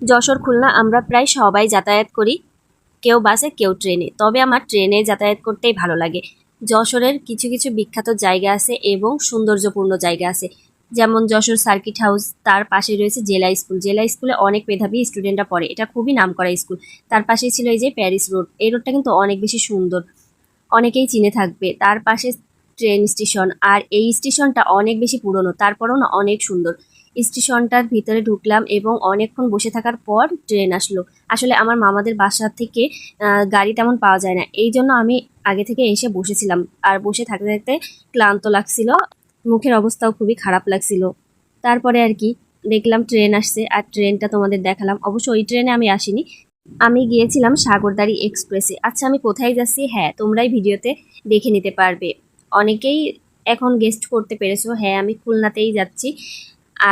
যশোর খুলনা আমরা প্রায় সবাই যাতায়াত করি, কেউ বাসে কেউ ট্রেনে। তবে আমার ট্রেনে যাতায়াত করতেই ভালো লাগে। যশোরের কিছু কিছু বিখ্যাত জায়গা আছে এবং সৌন্দর্যপূর্ণ জায়গা আছে, যেমন যশোর সার্কিট হাউস, তার পাশে রয়েছে জেলা স্কুল। জেলা স্কুলে অনেক মেধাবী স্টুডেন্টরা পড়ে, এটা খুবই নামকরা স্কুল। তার পাশেই ছিল এই যে প্যারিস রোড, এই রোডটা কিন্তু অনেক বেশি সুন্দর, অনেকেই চিনে থাকবে। তার পাশে ট্রেন স্টেশন, আর এই স্টেশনটা অনেক বেশি পুরনো, তারপরেও না অনেক সুন্দর। স্টেশনটার ভিতরে ঢুকলাম এবং অনেকক্ষণ বসে থাকার পর ট্রেন আসলো। আসলে আমার মামাদের বাসা থেকে গাড়ি তেমন পাওয়া যায় না, এই জন্য আমি আগে থেকে এসে বসেছিলাম। আর বসে থাকতে থাকতে ক্লান্ত লাগছিল, মুখের অবস্থাও খুবই খারাপ লাগছিল। তারপরে আর কি দেখলাম ট্রেন আসছে, আর ট্রেনটা তোমাদের দেখালাম। অবশ্য ওই ট্রেনে আমি আসিনি, আমি গিয়েছিলাম সাগরদাড়ি এক্সপ্রেসে। আচ্ছা, আমি কোথায় যাচ্ছি হ্যাঁ তোমরাই ভিডিওতে দেখে নিতে পারবে। অনেকেই এখন গেস্ট করতে পেরেছো, হ্যাঁ আমি খুলনাতেই যাচ্ছি।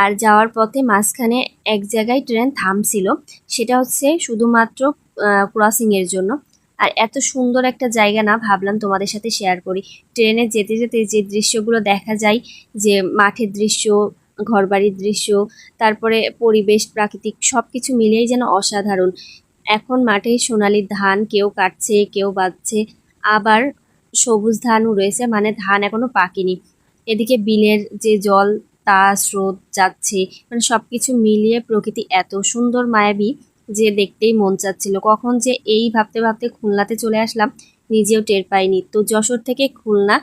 আর যাওয়ার পথে মাঝখানে এক জায়গায় ট্রেন থামছিল, সেটা হচ্ছে শুধুমাত্র ক্রসিংয়ের জন্য। আর এত সুন্দর একটা জায়গা না, ভাবলাম তোমাদের সাথে শেয়ার করি। ট্রেনে যেতে যেতে যে দৃশ্যগুলো দেখা যায়, যে মাঠের দৃশ্য, ঘরবাড়ির দৃশ্য, তারপরে পরিবেশ, প্রাকৃতিক সব কিছু মিলেই যেন অসাধারণ। এখন মাঠে সোনালি ধান কেউ কাটছে কেউ বাঁধছে, আবার সবুজ ধানও রয়েছে, মানে ধান এখনো পাকেনি। এদিকে বিলের যে জল, তা স্রোত যাচ্ছে, মানে সবকিছু মিলিয়ে প্রকৃতি এত সুন্দর মায়াবী যে দেখতেই মন চাচ্ছিল। কখন যে এই ভাবতে ভাবতে খুলনাতে চলে আসলাম, নিজেও টের পাইনি। তো যশোর থেকে খুলনা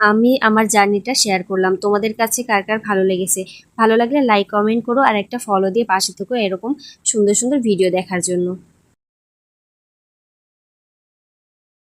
আমি আমার জার্নিটা শেয়ার করলাম। তোমাদের কাছে কার কার ভালো লেগেছে? ভালো লাগলে লাইক কমেন্ট করো, আর একটা ফলো দিয়ে পাশে থেকো এরকম সুন্দর সুন্দর ভিডিও দেখার জন্য।